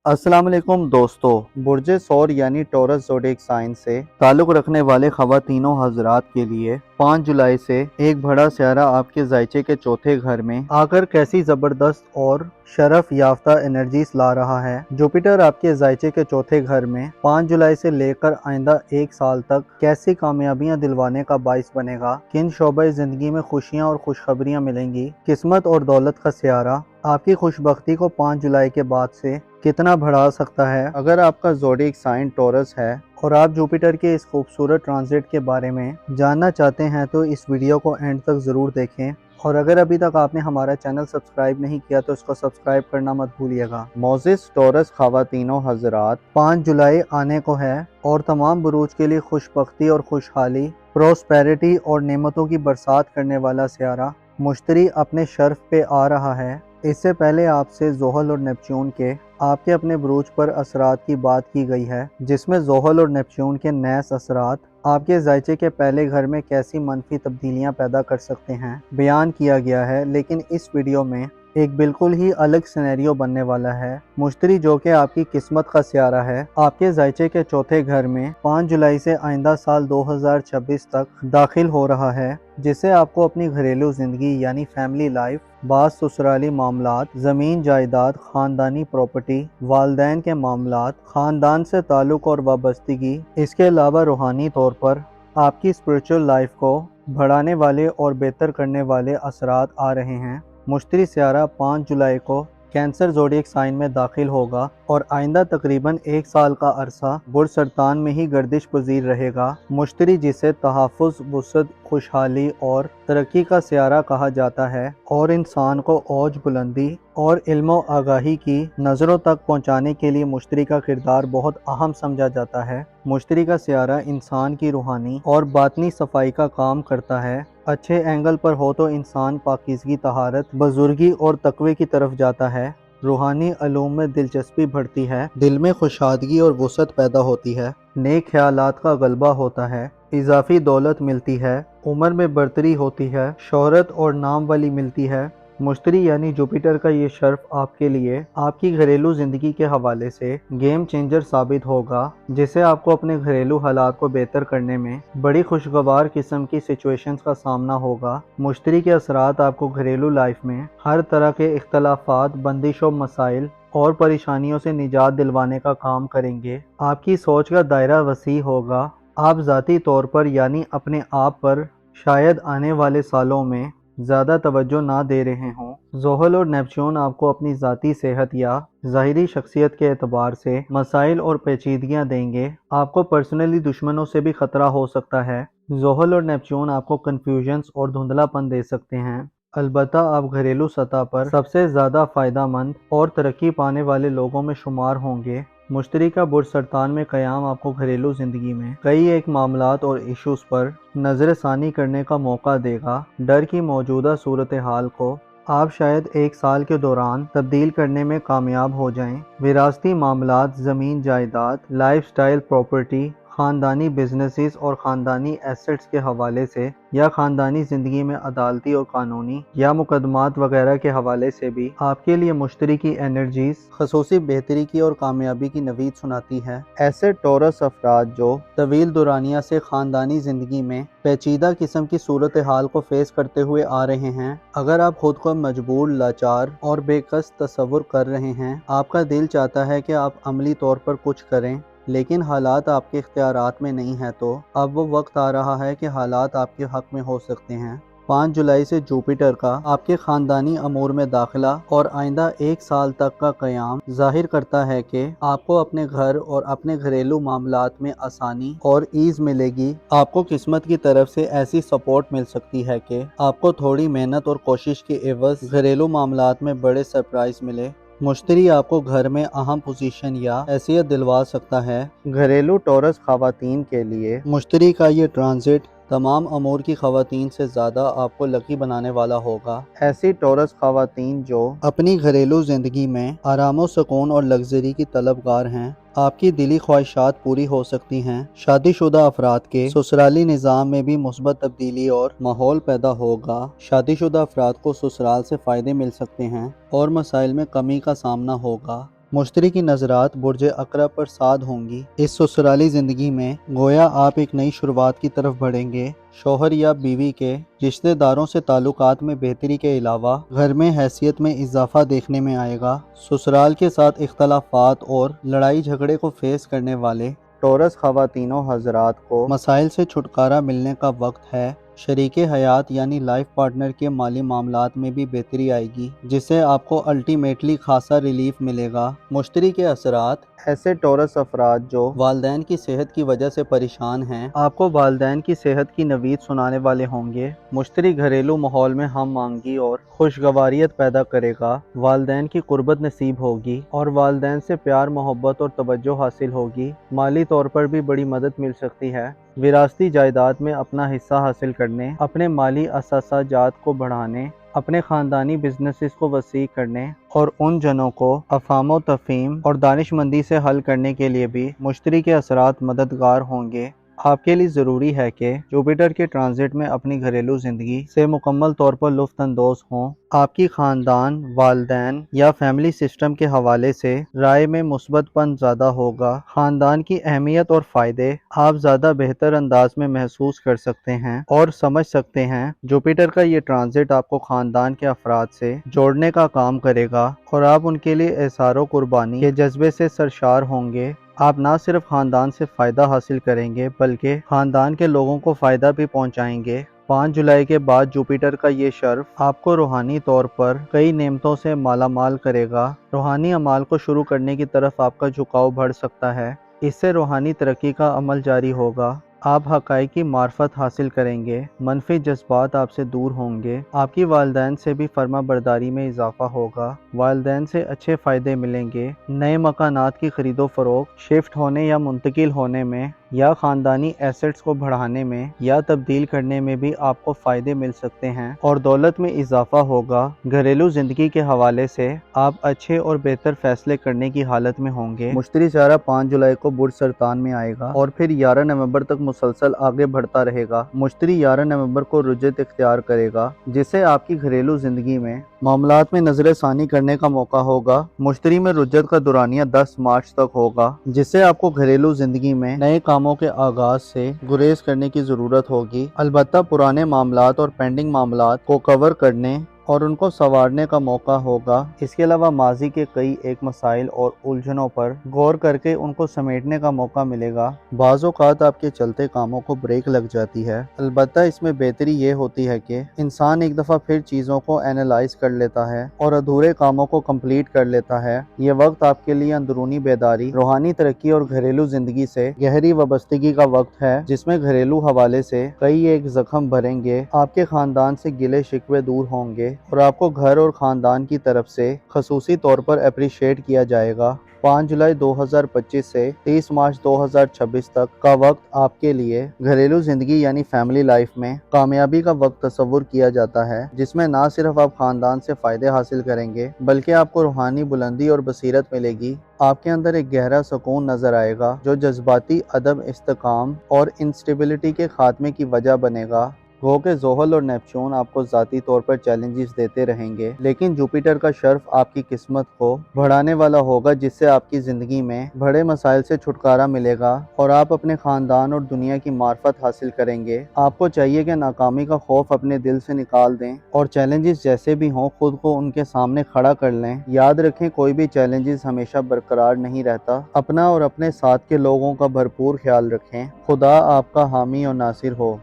अस्सलाम वालेकुम दोस्तों। बुर्ज सौर यानी टॉरस ज़ोडिएक साइन से ताल्लुक़ रखने वाले ख़वातीनों हज़रात के लिए 5 जुलाई से एक बड़ा सियारा आपके ज़ायचे के चौथे घर में आकर कैसी ज़बरदस्त और शरफ याफ्ता एनर्जीज ला रहा है। जुपिटर आपके ज़ायचे के चौथे घर में 5 जुलाई से लेकर आइंदा एक साल तक कैसी कामयाबियां दिलवाने का बाइस बनेगा, किन शोबे ज़िंदगी में खुशियां और खुशखबरियां मिलेंगी। किस्मत और दौलत का सियारा आपकी खुशबख्ती को 5 जुलाई के बाद से कितना बढ़ा सकता है। अगर आपका ज़ोडिएक साइन टॉरस है और आप जुपिटर के इस खूबसूरत ट्रांजिट के बारे में जानना चाहते हैं तो इस वीडियो को एंड तक ज़रूर देखें, और अगर अभी तक आपने हमारा चैनल सब्सक्राइब नहीं किया तो इसको सब्सक्राइब करना मत भूलिएगा। मोजिस टॉरस ख़वातीनों हज़रात, 5 जुलाई आने को है और तमाम बुरूज के लिए खुशबख्ती और खुशहाली, प्रोस्पेरिटी और नेमतों की बरसात करने वाला सियारा मुश्तरी अपने शर्फ पे आ रहा है। इससे पहले आपसे ज़ोहल और नेपच्यून के आपके अपने बुरूज पर असरात की बात की गई है, जिसमें ज़ोहल और नेपच्यून के नैस असरात आपके ज़ायचे के पहले घर में कैसी मनफी तब्दीलियां पैदा कर सकते हैं बयान किया गया है। लेकिन इस वीडियो में एक बिल्कुल ही अलग सिनेरियो बनने वाला है। मुश्तरी जो कि आपकी किस्मत का सियारा है, आपके ज़ायचे के चौथे घर में 5 जुलाई से आइंदा साल 2026 तक दाखिल हो रहा है, जिससे आपको अपनी घरेलू ज़िंदगी यानी फैमिली लाइफ, बास ससुराली मामलात, ज़मीन जायदाद, ख़ानदानी प्रॉपर्टी, वालदैन के मामलात, ख़ानदान से ताल्लुक़ और वाबस्तगी, इसके अलावा रूहानी तौर पर आपकी स्पिरिचुअल लाइफ को बढ़ाने वाले और बेहतर करने वाले असरात आ रहे हैं। मुश्तरी सियारा 5 जुलाई को कैंसर ज़ोडिएक साइन में दाखिल होगा और आइंदा तकरीबन एक साल का अरसा बुर्ज सरतान में ही गर्दिश पजीर रहेगा। मुश्तरी जिसे तहफ़्फ़ुज़, वुसअत, खुशहाली और तरक्की का सियारा कहा जाता है और इंसान को औज बुलंदी और इल्म व आगाही की नज़रों तक पहुँचाने के लिए मुश्तरी का किरदार बहुत अहम समझा जाता है। मुश्तरी का सियारा इंसान की रूहानी और बातनी सफाई का काम करता है। अच्छे एंगल पर हो तो इंसान पाकीज़गी, तहारत, बुजुर्गी और तकवे की तरफ जाता है। रूहानी अलूम में दिलचस्पी बढ़ती है, दिल में खुशादगी और वुसअत पैदा होती है, नेक ख्यालात का गलबा होता है, इजाफी दौलत मिलती है, उम्र में बढ़तरी होती है, शोहरत और नाम वाली मिलती है। मुश्तरी यानी जुपिटर का ये शर्फ आपके लिए आपकी घरेलू ज़िंदगी के हवाले से गेम चेंजर साबित होगा, जिससे आपको अपने घरेलू हालात को बेहतर करने में बड़ी खुशगवार किस्म की सिचुएशंस का सामना होगा। मुश्तरी के असरात आपको घरेलू लाइफ में हर तरह के इख्तलाफात, बंदिशों, मसाइल और परेशानियों से निजात दिलवाने का काम करेंगे। आपकी सोच का दायरा वसी होगा। आप ज़ाती तौर पर यानी अपने आप पर शायद आने वाले सालों में ज़्यादा तवज्जो ना दे रहे हों। ज़ोहल और नेपच्यून आपको अपनी ज़ाती सेहत या ज़ाहिरी शख्सियत के एतबार से मसाइल और पेचीदगियाँ देंगे। आपको पर्सनली दुश्मनों से भी ख़तरा हो सकता है। ज़ोहल और नेपच्यून आपको कन्फ्यूजन्स और धुंधलापन दे सकते हैं। अलबत्ता आप घरेलू सतह पर सबसे ज़्यादा फ़ायदा मंद और तरक्की पाने वाले लोगों में शुमार होंगे। मुश्तरी का बुर्ज सरतान में क़याम आपको घरेलू ज़िंदगी में कई एक मामलात और इश्यूज़ पर नज़र सानी करने का मौका देगा। डर की मौजूदा सूरत हाल को आप शायद एक साल के दौरान तब्दील करने में कामयाब हो जाएं। विरासती मामलात, ज़मीन जायदाद, लाइफस्टाइल प्रॉपर्टी, ख़ानदानी बिजनेसेस और ख़ानदानी एसेट्स के हवाले से या ख़ानदानी ज़िंदगी में अदालती और कानूनी या मुकदमात वगैरह के हवाले से भी आपके लिए मुश्तरी की एनर्जीज खसूसी बेहतरी की और कामयाबी की नवीद सुनाती है। ऐसे टॉरस अफराद जो तवील दुरानिया से ख़ानदानी ज़िंदगी में पेचीदा किस्म की सूरत हाल को फेस करते हुए आ रहे हैं, अगर आप खुद को मजबूर, लाचार और बेकस तस्वुर कर रहे हैं, आपका दिल चाहता है कि आप अमली तौर पर कुछ करें लेकिन हालात आपके इख्तियारात में नहीं है, तो अब वो वक्त आ रहा है कि हालात आपके हक में हो सकते हैं। 5 जुलाई से जुपिटर का आपके ख़ानदानी अमूर में दाखिला और आइंदा एक साल तक का क़याम ज़ाहिर करता है कि आपको अपने घर और अपने घरेलू मामलात में आसानी और ईज़ मिलेगी। आपको किस्मत की तरफ से ऐसी सपोर्ट मिल सकती है कि आपको थोड़ी मेहनत और कोशिश के एवज़ घरेलू मामलात में बड़े सरप्राइज़ मिले। मुश्तरी आपको घर में अहम पोजीशन या हैसियत दिलवा सकता है। घरेलू टॉरस ख़वातीन के लिए मुश्तरी का ये ट्रांजिट तमाम अमूर की ख़वातीन से ज़्यादा आपको लकी बनाने वाला होगा। ऐसी टॉरस ख़वातीन जो अपनी घरेलू ज़िंदगी में आराम व सुकून और लग्जरी की तलबगार हैं, आपकी दिली ख्वाहिशात पूरी हो सकती हैं। शादीशुदा अफराद के ससुराली निज़ाम में भी मुस्बत तब्दीली और माहौल पैदा होगा। शादीशुदा अफराद को ससुराल से फ़ायदे मिल सकते हैं और मसाइल में कमी का सामना होगा। مشتری کی نظرات برج عقرب پر ساد ہوں گی۔ اس سسرالی زندگی میں گویا آپ ایک نئی شروعات کی طرف بڑھیں گے۔ شوہر یا بیوی کے رشتہ داروں سے تعلقات میں بہتری کے علاوہ گھر میں حیثیت میں اضافہ دیکھنے میں آئے گا۔ سسرال کے ساتھ اختلافات اور لڑائی جھگڑے کو فیس کرنے والے ٹورس خواتین و حضرات کو مسائل سے چھٹکارا ملنے کا وقت ہے۔ شریک حیات یعنی لائف پارٹنر کے مالی معاملات میں بھی بہتری آئے گی، جس سے آپ کو الٹیمیٹلی خاصا ریلیف ملے گا۔ مشتری کے اثرات: ایسے ٹورس افراد جو والدین کی صحت کی وجہ سے پریشان ہیں، آپ کو والدین کی صحت کی نوید سنانے والے ہوں گے۔ مشتری گھریلو ماحول میں ہم آہنگی اور خوشگواریت پیدا کرے گا، والدین کی قربت نصیب ہوگی اور والدین سے پیار، محبت اور توجہ حاصل ہوگی۔ مالی طور پر بھی بڑی مدد مل سکتی ہے۔ وراثتی جائیداد میں اپنا حصہ حاصل کرنے، اپنے مالی اثاثہ جات کو بڑھانے، اپنے خاندانی بزنسز کو وسیع کرنے اور ان جنوں کو افہام و تفہیم اور دانش مندی سے حل کرنے کے لیے بھی مشتری کے اثرات مددگار ہوں گے۔ آپ کے لیے ضروری ہے کہ جوپیٹر کے ٹرانزٹ میں اپنی گھریلو زندگی سے مکمل طور پر لطف اندوز ہوں۔ آپ کی خاندان، والدین یا فیملی سسٹم کے حوالے سے رائے میں مثبت پن زیادہ ہوگا۔ خاندان کی اہمیت اور فائدے آپ زیادہ بہتر انداز میں محسوس کر سکتے ہیں اور سمجھ سکتے ہیں۔ جوپیٹر کا یہ ٹرانزٹ آپ کو خاندان کے افراد سے جوڑنے کا کام کرے گا اور آپ ان کے لیے احسار و قربانی کے جذبے سے سرشار ہوں گے۔ آپ نہ صرف خاندان سے فائدہ حاصل کریں گے بلکہ خاندان کے لوگوں کو فائدہ بھی پہنچائیں گے۔ 5 جولائی کے بعد جوپیٹر کا یہ شرف آپ کو روحانی طور پر کئی نعمتوں سے مالا مال کرے گا۔ روحانی اعمال کو شروع کرنے کی طرف آپ کا جھکاؤ بڑھ سکتا ہے۔ اس سے روحانی ترقی کا عمل جاری ہوگا۔ آپ حقائق کی معرفت حاصل کریں گے، منفی جذبات آپ سے دور ہوں گے۔ آپ کی والدین سے بھی فرما برداری میں اضافہ ہوگا، والدین سے اچھے فائدے ملیں گے۔ نئے مکانات کی خرید و فروخت، شفٹ ہونے یا منتقل ہونے میں یا خاندانی ایسٹس کو بڑھانے میں یا تبدیل کرنے میں بھی آپ کو فائدے مل سکتے ہیں اور دولت میں اضافہ ہوگا۔ گھریلو زندگی کے حوالے سے آپ اچھے اور بہتر فیصلے کرنے کی حالت میں ہوں گے۔ مشتری سیارہ 5 جولائی کو برج سرطان میں آئے گا اور پھر 11 نومبر تک مسلسل آگے بڑھتا رہے گا۔ مشتری 11 نومبر کو رجت اختیار کرے گا، جس سے آپ کی گھریلو زندگی میں معاملات میں نظر ثانی کرنے کا موقع ہوگا۔ مشتری میں رجت کا دورانیہ 10 مارچ تک ہوگا، جس سے آپ کو گھریلو زندگی میں نئے کاموں کے آغاز سے گریز کرنے کی ضرورت ہوگی۔ البتہ پرانے معاملات اور پینڈنگ معاملات کو کور کرنے اور ان کو سنوارنے کا موقع ہوگا۔ اس کے علاوہ ماضی کے کئی ایک مسائل اور الجھنوں پر غور کر کے ان کو سمیٹنے کا موقع ملے گا۔ بعض اوقات آپ کے چلتے کاموں کو بریک لگ جاتی ہے، البتہ اس میں بہتری یہ ہوتی ہے کہ انسان ایک دفعہ پھر چیزوں کو اینالائز کر لیتا ہے اور ادھورے کاموں کو کمپلیٹ کر لیتا ہے۔ یہ وقت آپ کے لیے اندرونی بیداری، روحانی ترقی اور گھریلو زندگی سے گہری وابستگی کا وقت ہے، جس میں گھریلو حوالے سے کئی ایک زخم بھریں گے۔ آپ کے خاندان سے گلے شکوے دور ہوں گے اور آپ کو گھر اور خاندان کی طرف سے خصوصی طور پر اپریشیٹ کیا جائے گا۔ 5 جولائی 2025 سے 30 مارچ 2026 تک کا وقت آپ کے لیے گھریلو زندگی یعنی فیملی لائف میں کامیابی کا وقت تصور کیا جاتا ہے، جس میں نہ صرف آپ خاندان سے فائدے حاصل کریں گے بلکہ آپ کو روحانی بلندی اور بصیرت ملے گی۔ آپ کے اندر ایک گہرا سکون نظر آئے گا جو جذباتی عدم استحکام اور انسٹیبلٹی کے خاتمے کی وجہ بنے گا۔ گو کہ زحل اور نیپچون آپ کو ذاتی طور پر چیلنجز دیتے رہیں گے، لیکن جوپیٹر کا شرف آپ کی قسمت کو بڑھانے والا ہوگا، جس سے آپ کی زندگی میں بڑے مسائل سے چھٹکارا ملے گا اور آپ اپنے خاندان اور دنیا کی معرفت حاصل کریں گے۔ آپ کو چاہیے کہ ناکامی کا خوف اپنے دل سے نکال دیں اور چیلنجز جیسے بھی ہوں خود کو ان کے سامنے کھڑا کر لیں۔ یاد رکھیں کوئی بھی چیلنجز ہمیشہ برقرار نہیں رہتا۔ اپنا اور اپنے ساتھ کے لوگوں کا بھرپور خیال رکھیں۔ خدا آپ کا حامی اور ناصر ہو۔